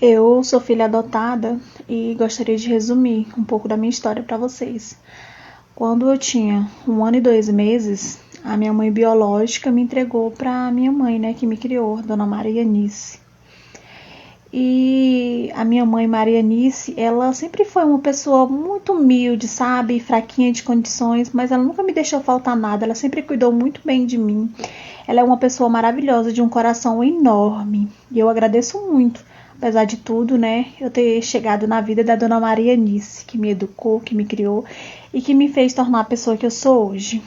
Eu sou filha adotada e gostaria de resumir um pouco da minha história para vocês. Quando eu tinha 1 ano e 2 meses, a minha mãe biológica me entregou para minha mãe, né, que me criou, Dona Marianice. E a minha mãe Marianice, ela sempre foi uma pessoa muito humilde, sabe, fraquinha de condições, mas ela nunca me deixou faltar nada, ela sempre cuidou muito bem de mim. Ela é uma pessoa maravilhosa, de um coração enorme, e eu agradeço muito. Apesar de tudo, né, eu ter chegado na vida da Dona Marianice, que me educou, que me criou e que me fez tornar a pessoa que eu sou hoje.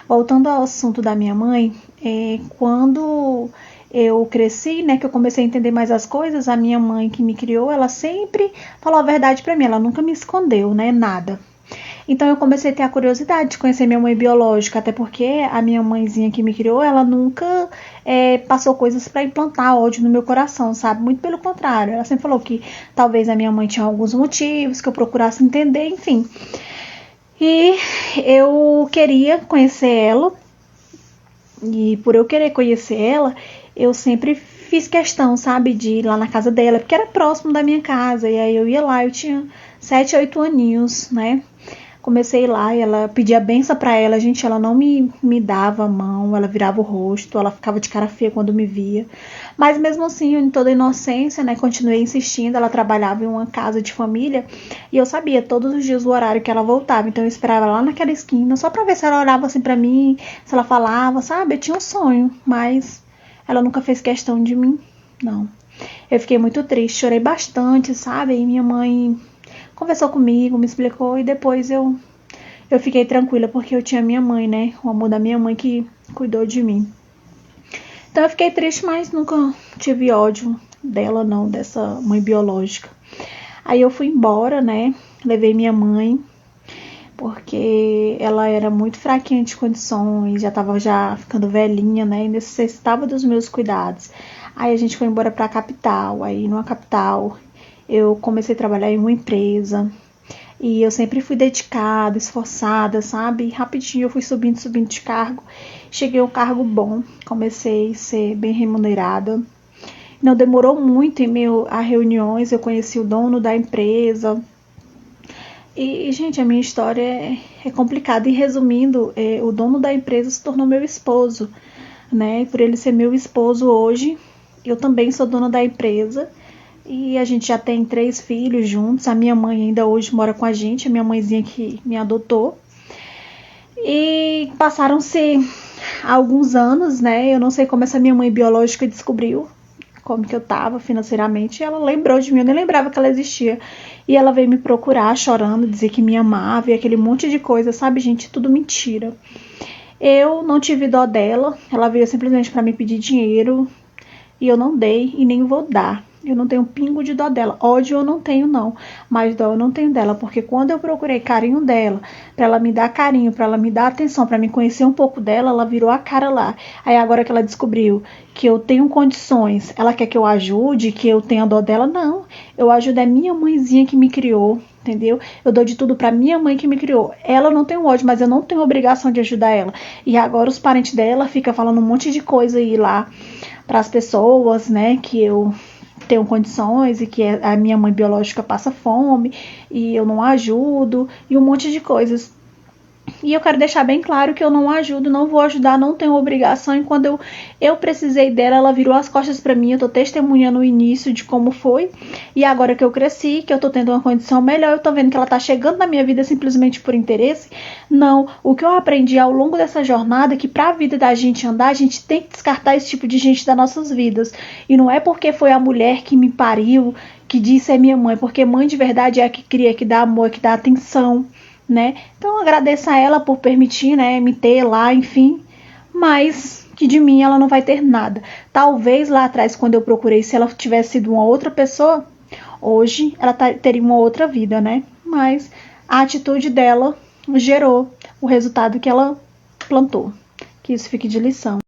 Voltando ao assunto da minha mãe, quando eu cresci, né, que eu comecei a entender mais as coisas, a minha mãe que me criou, ela sempre falou a verdade pra mim, ela nunca me escondeu, né, nada. Então eu comecei a ter a curiosidade de conhecer minha mãe biológica, até porque a minha mãezinha que me criou, ela nunca passou coisas para implantar ódio no meu coração, sabe? Muito pelo contrário, ela sempre falou que talvez a minha mãe tinha alguns motivos, que eu procurasse entender, enfim. E eu queria conhecer ela, e por eu querer conhecer ela, eu sempre fiz questão, sabe, de ir lá na casa dela, porque era próximo da minha casa, e aí eu ia lá, eu tinha 7, 8 aninhos, né? Comecei lá e ela pedia benção pra ela, gente, ela não me dava a mão, ela virava o rosto, ela ficava de cara feia quando me via. Mas mesmo assim, em toda inocência, né, continuei insistindo, ela trabalhava em uma casa de família e eu sabia todos os dias o horário que ela voltava, então eu esperava lá naquela esquina só pra ver se ela olhava assim pra mim, se ela falava, sabe? Eu tinha um sonho, mas ela nunca fez questão de mim, não. Eu fiquei muito triste, chorei bastante, sabe? E minha mãe conversou comigo, me explicou e depois eu fiquei tranquila porque eu tinha minha mãe, né? O amor da minha mãe que cuidou de mim. Então eu fiquei triste, mas nunca tive ódio dela não, dessa mãe biológica. Aí eu fui embora, né? Levei minha mãe porque ela era muito fraquinha de condições, já tava ficando velhinha, né? E necessitava dos meus cuidados. Aí a gente foi embora pra capital. Aí numa capital eu comecei a trabalhar em uma empresa. E eu sempre fui dedicada, esforçada, sabe? E rapidinho eu fui subindo de cargo. Cheguei a um cargo bom, comecei a ser bem remunerada. Não demorou muito em meio a reuniões, eu conheci o dono da empresa. E gente, a minha história é complicada. E resumindo, o dono da empresa se tornou meu esposo, né? E por ele ser meu esposo hoje, eu também sou dona da empresa. E a gente já tem 3 filhos juntos. A minha mãe ainda hoje mora com a gente, a minha mãezinha que me adotou. E passaram-se alguns anos, né? Eu não sei como essa minha mãe biológica descobriu como que eu tava financeiramente. Ela lembrou de mim, eu nem lembrava que ela existia. E ela veio me procurar chorando, dizer que me amava e aquele monte de coisa, sabe, gente? Tudo mentira. Eu não tive dó dela, ela veio simplesmente para me pedir dinheiro e eu não dei e nem vou dar. Eu não tenho um pingo de dó dela. Ódio eu não tenho, não. Mas dó eu não tenho dela. Porque quando eu procurei carinho dela, pra ela me dar carinho, pra ela me dar atenção, pra me conhecer um pouco dela, ela virou a cara lá. Aí agora que ela descobriu que eu tenho condições, ela quer que eu ajude, que eu tenha dó dela? Não. Eu ajudo a minha mãezinha que me criou, entendeu? Eu dou de tudo pra minha mãe que me criou. Ela não tem ódio, mas eu não tenho obrigação de ajudar ela. E agora os parentes dela ficam falando um monte de coisa aí lá pras pessoas, né, que eu tenho condições e que a minha mãe biológica passa fome e eu não ajudo e um monte de coisas. E eu quero deixar bem claro que eu não ajudo, não vou ajudar, não tenho obrigação. E quando eu precisei dela, ela virou as costas pra mim. Eu tô testemunhando o início de como foi. E agora que eu cresci, que eu tô tendo uma condição melhor, eu tô vendo que ela tá chegando na minha vida simplesmente por interesse. Não, o que eu aprendi ao longo dessa jornada é que pra vida da gente andar, a gente tem que descartar esse tipo de gente das nossas vidas. E não é porque foi a mulher que me pariu, que disse é minha mãe, porque mãe de verdade é a que cria, que dá amor, que dá atenção, né? Então agradeço a ela por permitir, né, me ter lá, enfim, mas que de mim ela não vai ter nada. Talvez lá atrás, quando eu procurei, se ela tivesse sido uma outra pessoa, hoje ela teria uma outra vida, né? Mas a atitude dela gerou o resultado que ela plantou. Que isso fique de lição.